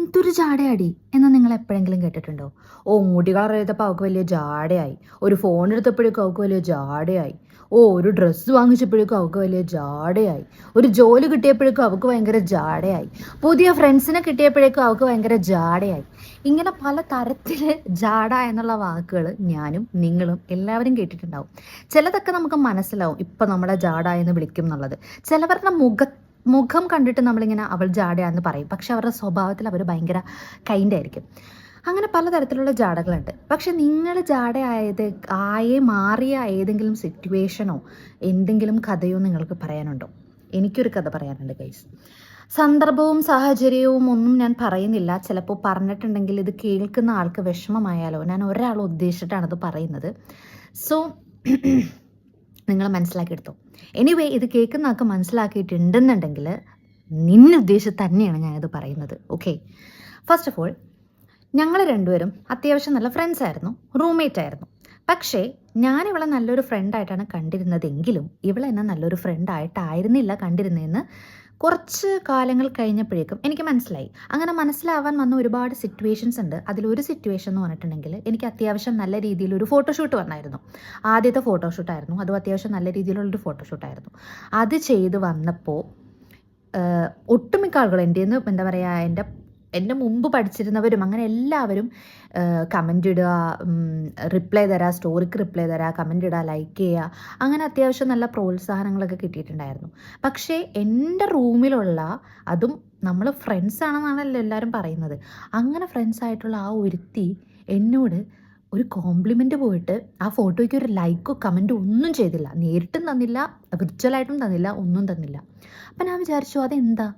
എന്തൊരു ജാടയാടി എന്ന് നിങ്ങൾ എപ്പോഴെങ്കിലും കേട്ടിട്ടുണ്ടോ? ഓ, മുടി കളർ ചെയ്തപ്പോൾ അവൾക്ക് വലിയ ജാടയായി, ഒരു ഫോൺ എടുത്തപ്പോഴേക്കും അവൾക്ക് വലിയ ജാടയായി, ഓ ഒരു ഡ്രസ്സ് വാങ്ങിച്ചപ്പോഴേക്കും അവൾക്ക് വലിയ ജാടയായി, ഒരു ജോലി കിട്ടിയപ്പോഴേക്കും അവൾക്ക് ഭയങ്കര ജാടയായി, പുതിയ ഫ്രണ്ട്സിനെ കിട്ടിയപ്പോഴേക്കും അവൾക്ക് ഭയങ്കര ജാടയായി. ഇങ്ങനെ പല തരത്തിൽ ജാട എന്നുള്ള വാക്കുകൾ ഞാനും നിങ്ങളും എല്ലാവരും കേട്ടിട്ടുണ്ടാവും. ചിലതൊക്കെ നമുക്ക് മനസ്സിലാവും ഇപ്പം നമ്മളെ ജാട എന്ന് വിളിക്കും എന്നുള്ളത്. ചിലവരുടെ മുഖം കണ്ടിട്ട് നമ്മളിങ്ങനെ അവൾ ജാടയാന്ന് പറയും, പക്ഷെ അവരുടെ സ്വഭാവത്തിൽ അവർ ഭയങ്കര കൈൻഡായിരിക്കും. അങ്ങനെ പലതരത്തിലുള്ള ജാടകളുണ്ട്. പക്ഷെ നിങ്ങൾ മാറിയ ഏതെങ്കിലും സിറ്റുവേഷനോ എന്തെങ്കിലും കഥയോ നിങ്ങൾക്ക് പറയാനുണ്ടോ? എനിക്കൊരു കഥ പറയാനുണ്ട് ഗൈസ്. സന്ദർഭവും സാഹചര്യവും ഒന്നും ഞാൻ പറയുന്നില്ല. ചിലപ്പോൾ പറഞ്ഞിട്ടുണ്ടെങ്കിൽ ഇത് കേൾക്കുന്ന ആൾക്ക് വിഷമമായാലോ. ഞാൻ ഒരാൾ ഉദ്ദേശിച്ചിട്ടാണ് ഇത് പറയുന്നത്. സോ നിങ്ങൾ മനസ്സിലാക്കിയെടുത്തോ. എനിവേ, ഇത് കേൾക്കുന്ന ആൾക്ക് മനസ്സിലാക്കിയിട്ടുണ്ടെന്നുണ്ടെങ്കിൽ നിന്നുദ്ദേശിച്ച് തന്നെയാണ് ഞാനിത് പറയുന്നത്. ഓക്കെ, ഫസ്റ്റ് ഓഫ് ഓൾ, ഞങ്ങൾ രണ്ടുപേരും അത്യാവശ്യം നല്ല ഫ്രണ്ട്സ് ആയിരുന്നു, റൂംമേറ്റ് ആയിരുന്നു. പക്ഷേ ഞാൻ ഇവളെ നല്ലൊരു ഫ്രണ്ടായിട്ടാണ് കണ്ടിരുന്നതെങ്കിലും ഇവളെന്നെ നല്ലൊരു ഫ്രണ്ടായിട്ടായിരുന്നില്ല കണ്ടിരുന്നതെന്ന് കുറച്ച് കാലങ്ങൾ കഴിഞ്ഞപ്പോഴേക്കും എനിക്ക് മനസ്സിലായി. അങ്ങനെ മനസ്സിലാവാൻ വന്ന ഒരുപാട് സിറ്റുവേഷൻസ് ഉണ്ട്. അതിലൊരു സിറ്റുവേഷൻ എന്ന് പറഞ്ഞിട്ടുണ്ടെങ്കിൽ എനിക്ക് അത്യാവശ്യം നല്ല രീതിയിലൊരു ഫോട്ടോഷൂട്ട് വന്നായിരുന്നു. ആദ്യത്തെ ഫോട്ടോഷൂട്ടായിരുന്നു, അതും അത്യാവശ്യം നല്ല രീതിയിലുള്ളൊരു ഫോട്ടോഷൂട്ടായിരുന്നു. അത് ചെയ്ത് വന്നപ്പോൾ ഒട്ടുമിക്ക ആളുകൾ എന്താ പറയുക, എൻ്റെ മുമ്പ് പഠിച്ചിരുന്നവരും അങ്ങനെ എല്ലാവരും കമൻ്റ് ഇടുക, റിപ്ലൈ തരാം, സ്റ്റോറിക്ക് റിപ്ലൈ തരാം, കമൻ്റ് ഇടുക, ലൈക്ക് ചെയ്യുക, അങ്ങനെ അത്യാവശ്യം നല്ല പ്രോത്സാഹനങ്ങളൊക്കെ കിട്ടിയിട്ടുണ്ടായിരുന്നു. പക്ഷേ എൻ്റെ റൂമിലുള്ള, അതും നമ്മൾ ഫ്രണ്ട്സ് ആണെന്നാണല്ലോ എല്ലാവരും പറയുന്നത്, അങ്ങനെ ഫ്രണ്ട്സ് ആയിട്ടുള്ള ആ ഒരുത്തി എന്നോട് ഒരു കോംപ്ലിമെൻ്റ് പോയിട്ട് ആ ഫോട്ടോയ്ക്ക് ഒരു ലൈക്കോ കമൻറ്റോ ഒന്നും ചെയ്തില്ല. നേരിട്ടും തന്നില്ല, വിർച്വലായിട്ടും തന്നില്ല, ഒന്നും തന്നില്ല. അപ്പം ഞാൻ വിചാരിച്ചു അതെന്താ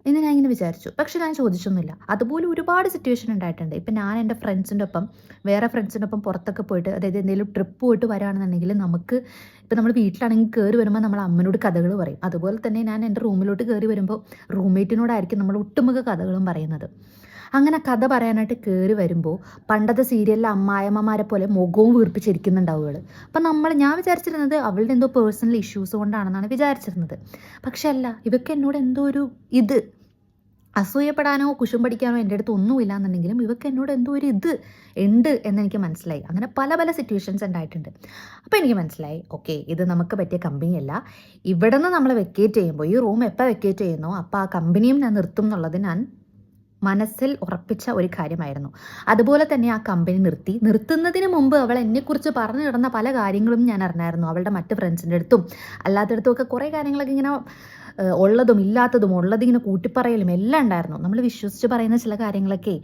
എന്ന് ഞാൻ ഇങ്ങനെ വിചാരിച്ചു. പക്ഷെ ഞാൻ ചോദിച്ചൊന്നുമില്ല. അതുപോലെ ഒരുപാട് സിറ്റുവേഷൻ ഉണ്ടായിട്ടുണ്ട്. ഇപ്പം ഞാൻ എൻ്റെ ഫ്രണ്ട്സിൻ്റെ ഒപ്പം, വേറെ ഫ്രണ്ട്സിൻ്റെ ഒപ്പം പുറത്തൊക്കെ പോയിട്ട്, അതായത് എന്തെങ്കിലും ട്രിപ്പ് പോയിട്ട് വരികയാണെന്നുണ്ടെങ്കിൽ നമുക്ക് ഇപ്പം നമ്മൾ വീട്ടിലാണെങ്കിൽ കയറി വരുമ്പോൾ നമ്മൾ അമ്മനോട് കഥകൾ പറയും. അതുപോലെ തന്നെ ഞാൻ എൻ്റെ റൂമിലോട്ട് കയറി വരുമ്പോൾ റൂംമേറ്റിനോടായിരിക്കും നമ്മൾ ഒട്ടുമിക്ക കഥകളും പറയുന്നത്. അങ്ങനെ കഥ പറയാനായിട്ട് കയറി വരുമ്പോൾ പണ്ടത്തെ സീരിയലിലെ അമ്മായിയമ്മമാരെ പോലെ മുഖവും വീർപ്പിച്ചിരിക്കുന്നുണ്ടാവും അവൾ. അപ്പം ഞാൻ വിചാരിച്ചിരുന്നത് അവളുടെ എന്തോ പേഴ്സണൽ ഇഷ്യൂസ് കൊണ്ടാണെന്നാണ് വിചാരിച്ചിരുന്നത്. പക്ഷെ അല്ല, ഇവർക്ക് എന്നോട് എന്തോ ഒരു അസൂയപ്പെടാനോ കുശും പഠിക്കാനോ എൻ്റെ അടുത്ത് ഒന്നുമില്ല എന്നുണ്ടെങ്കിലും ഇവർക്ക് എന്നോട് എന്തോ ഒരു ഉണ്ട് എന്നെനിക്ക് മനസ്സിലായി. അങ്ങനെ പല പല സിറ്റുവേഷൻസ് ഉണ്ടായിട്ടുണ്ട്. അപ്പോൾ എനിക്ക് മനസ്സിലായി, ഓക്കെ, ഇത് നമുക്ക് പറ്റിയ കമ്പനിയല്ല. ഇവിടെ നിന്ന് നമ്മൾ വെക്കേറ്റ് ചെയ്യുമ്പോൾ, ഈ റൂം എപ്പോൾ വെക്കേറ്റ് ചെയ്യുന്നോ അപ്പോൾ ആ കമ്പനിയും ഞാൻ നിർത്തും എന്നുള്ളത് ഞാൻ മനസ്സിൽ ഉറപ്പിച്ച ഒരു കാര്യമായിരുന്നു. അതുപോലെ തന്നെ ആ കമ്പനി നിർത്തുന്നതിന് മുമ്പ് അവൾ എന്നെക്കുറിച്ച് പറഞ്ഞു കിടന്ന പല കാര്യങ്ങളും ഞാൻ അറിഞ്ഞായിരുന്നു. അവളുടെ മറ്റ് ഫ്രണ്ട്സിൻ്റെ അടുത്തും അല്ലാത്തടത്തും ഒക്കെ കുറേ കാര്യങ്ങളൊക്കെ ഇങ്ങനെ ഉള്ളതും ഇല്ലാത്തതും ഉള്ളതിങ്ങനെ കൂട്ടിപ്പറയലും എല്ലാം ഉണ്ടായിരുന്നു. നമ്മൾ വിശ്വസിച്ച് പറയുന്ന ചില കാര്യങ്ങളൊക്കെ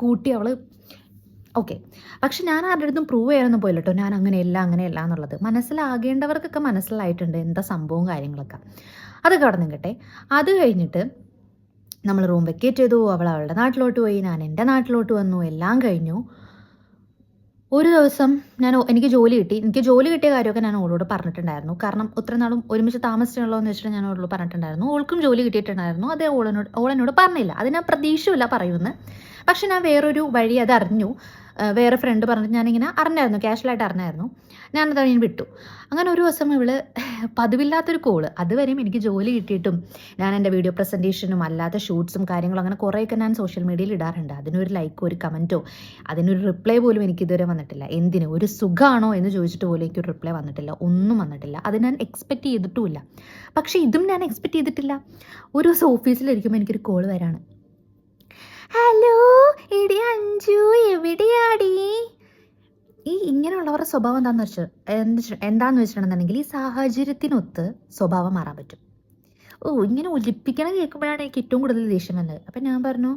കൂട്ടി അവൾ ഓക്കെ. പക്ഷെ ഞാൻ ആരുടെ അടുത്തും പ്രൂവ് ചെയ്യാനൊന്നും പോയില്ല കേട്ടോ, ഞാൻ അങ്ങനെയല്ല എന്നുള്ളത്. മനസ്സിലാകേണ്ടവർക്കൊക്കെ മനസ്സിലായിട്ടുണ്ട് എന്താ സംഭവവും കാര്യങ്ങളൊക്കെ. അതൊക്കെ അവിടെ നിൽക്കട്ടെ. അത് കഴിഞ്ഞിട്ട് നമ്മൾ റൂം വെക്കേറ്റ് ചെയ്തു. അവൾ അവളുടെ നാട്ടിലോട്ട് പോയി, ഞാൻ എൻ്റെ നാട്ടിലോട്ട് വന്നു. എല്ലാം കഴിഞ്ഞു. ഒരു ദിവസം എനിക്ക് ജോലി കിട്ടി. എനിക്ക് ജോലി കിട്ടിയ കാര്യമൊക്കെ ഞാൻ അവളോട് പറഞ്ഞിട്ടുണ്ടായിരുന്നു. കാരണം ഒത്തിരി നാളും ഒരുമിച്ച് താമസിച്ചുള്ളൂ എന്ന് വെച്ചിട്ട് ഞാൻ അവളോട് പറഞ്ഞിട്ടുണ്ടായിരുന്നു. ഓൾക്കും ജോലി കിട്ടിയിട്ടുണ്ടായിരുന്നു. അത് ഓളെന്നോട് പറഞ്ഞില്ല. അത് ഞാൻ പ്രതീക്ഷയില്ല പറയുമെന്ന്. പക്ഷെ ഞാൻ വേറൊരു വഴി അത് അറിഞ്ഞു. വേറെ ഫ്രണ്ട് പറഞ്ഞിട്ട് ഞാനിങ്ങനെ അറിഞ്ഞായിരുന്നു, ക്യാഷ്വലായിട്ട് അറിഞ്ഞായിരുന്നു. ഞാനത് കഴിഞ്ഞ് വിട്ടു. അങ്ങനെ ഒരു ദിവസം ഇവള് പതിവില്ലാത്തൊരു കോള്, അതുവരെയും എനിക്ക് ജോലി കിട്ടിയിട്ടും ഞാൻ എൻ്റെ വീഡിയോ പ്രസൻറ്റേഷനും അല്ലാത്ത ഷൂട്ട്സും കാര്യങ്ങളും അങ്ങനെ കുറേയൊക്കെ ഞാൻ സോഷ്യൽ മീഡിയയിൽ ഇടാറുണ്ട്. അതിനൊരു ലൈക്കോ ഒരു കമൻറ്റോ അതിനൊരു റിപ്ലൈ പോലും എനിക്കിതുവരെ വന്നിട്ടില്ല. എന്തിന്, ഒരു സുഖമാണോ എന്ന് ചോദിച്ചിട്ട് പോലും എനിക്കൊരു റിപ്ലൈ വന്നിട്ടില്ല, ഒന്നും വന്നിട്ടില്ല. അത് ഞാൻ എക്സ്പെക്റ്റ് ചെയ്തിട്ടുമില്ല. പക്ഷേ ഇതും ഞാൻ എക്സ്പെക്റ്റ് ചെയ്തിട്ടില്ല. ഒരു ദിവസം ഓഫീസിലിരിക്കുമ്പോൾ എനിക്കൊരു കോള് വരാണ്. ഹലോ എടി അഞ്ജു, എവിടെയാടി? ഇങ്ങനെയുള്ളവരുടെ സ്വഭാവം എന്താന്ന് വെച്ചിട്ടുണ്ടെന്നുണ്ടെങ്കിൽ ഈ സാഹചര്യത്തിനൊത്ത് സ്വഭാവം മാറാൻ പറ്റും. ഇങ്ങനെ ഒലിപ്പിക്കണം കേൾക്കുമ്പോഴാണ് എനിക്ക് ഏറ്റവും കൂടുതൽ ദേഷ്യം വന്നത്. അപ്പം ഞാൻ പറഞ്ഞു,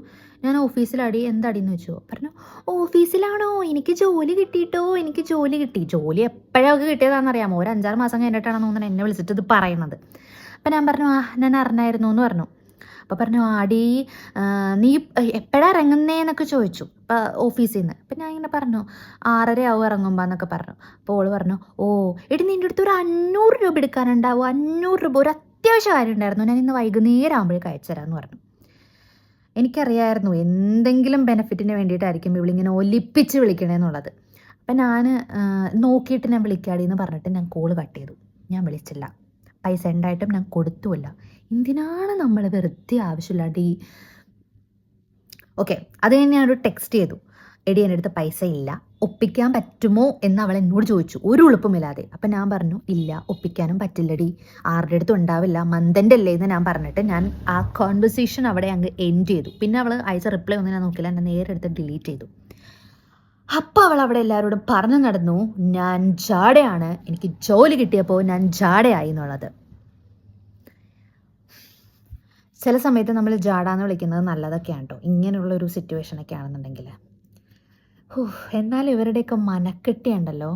ഞാൻ ഓഫീസിലാടി. എന്താടിയെന്ന് വെച്ചു. പറഞ്ഞു, ഓഫീസിലാണോ? എനിക്ക് ജോലി കിട്ടിയിട്ടോ, എനിക്ക് ജോലി കിട്ടി. ജോലി എപ്പോഴൊക്കെ കിട്ടിയതാണെന്നറിയാമോ? ഒരു 5-6 മാസം കഴിഞ്ഞിട്ടാണെന്ന് തോന്നുന്നത് എന്നെ വിളിച്ചിട്ട് ഇത് പറയുന്നത്. അപ്പം ഞാൻ പറഞ്ഞു, ഞാൻ അറിഞ്ഞായിരുന്നു എന്ന് പറഞ്ഞു. അപ്പോൾ പറഞ്ഞു, ആടി നീ എപ്പോഴാണ് ഇറങ്ങുന്നേന്നൊക്കെ ചോദിച്ചു. അപ്പോൾ ഓഫീസിൽ നിന്ന്. അപ്പം ഞാൻ ഇങ്ങനെ പറഞ്ഞു 6:30 ആവും ഇറങ്ങുമ്പോൾ എന്നൊക്കെ പറഞ്ഞു. അപ്പോൾ ഓള് പറഞ്ഞു, എടി നിൻ്റെ അടുത്ത് ഒരു 500 രൂപ എടുക്കാനുണ്ടാവും. 500 രൂപ ഒരു അത്യാവശ്യ കാര്യം ഉണ്ടായിരുന്നു, ഞാൻ ഇന്ന് വൈകുന്നേരം ആകുമ്പോഴേക്ക് അയച്ചുതരാമെന്ന് പറഞ്ഞു. എനിക്കറിയായിരുന്നു എന്തെങ്കിലും ബെനിഫിറ്റിന് വേണ്ടിയിട്ടായിരിക്കും ഇവളിങ്ങനെ ഒലിപ്പിച്ച് വിളിക്കണേന്നുള്ളത്. അപ്പം ഞാൻ നോക്കിയിട്ട് ഞാൻ വിളിക്കാടി എന്ന് പറഞ്ഞിട്ട് ഞാൻ കോള് കട്ട് ചെയ്തു. ഞാൻ വിളിച്ചില്ല. പൈസ ഉണ്ടായിട്ടും ഞാൻ കൊടുത്തുമില്ല. എന്തിനാണ് നമ്മൾ വെറുതെ ആവശ്യമില്ലാണ്ട് ഓക്കെ, അത് കഴിഞ്ഞ് ഞാനൊരു ടെക്സ്റ്റ് ചെയ്തു, എടി എൻ്റെ അടുത്ത് പൈസ ഇല്ല, ഒപ്പിക്കാൻ പറ്റുമോ എന്ന് അവൾ എന്നോട് ചോദിച്ചു, ഒരു ഉളുപ്പുമില്ലാതെ. അപ്പം ഞാൻ പറഞ്ഞു, ഇല്ല ഒപ്പിക്കാനും പറ്റില്ലടി, ആരുടെ അടുത്തും ഉണ്ടാവില്ല, മന്ദൻ്റെ അല്ലേ എന്ന് ഞാൻ പറഞ്ഞിട്ട് ഞാൻ ആ കോൺവെർസേഷൻ അവിടെ അങ്ങ് എൻഡ് ചെയ്തു. പിന്നെ അവൾ അയച്ച റിപ്ലൈ ഒന്നും ഞാൻ നോക്കില്ല, എന്നെ നേരെ എടുത്ത് ഡിലീറ്റ് ചെയ്തു. അപ്പോൾ അവൾ അവിടെ എല്ലാവരോടും പറഞ്ഞു നടന്നു, ഞാൻ ജാടയാണ്, എനിക്ക് ജോലി കിട്ടിയപ്പോൾ ഞാൻ ജാടയായി എന്നുള്ളത്. ചില സമയത്ത് നമ്മൾ ജാടാന്ന് വിളിക്കുന്നത് നല്ലതൊക്കെയാണ് കേട്ടോ, ഇങ്ങനെയുള്ളൊരു സിറ്റുവേഷനൊക്കെ ആണെന്നുണ്ടെങ്കിൽ. എന്നാൽ ഇവരുടെയൊക്കെ മനക്കെട്ടിയുണ്ടല്ലോ,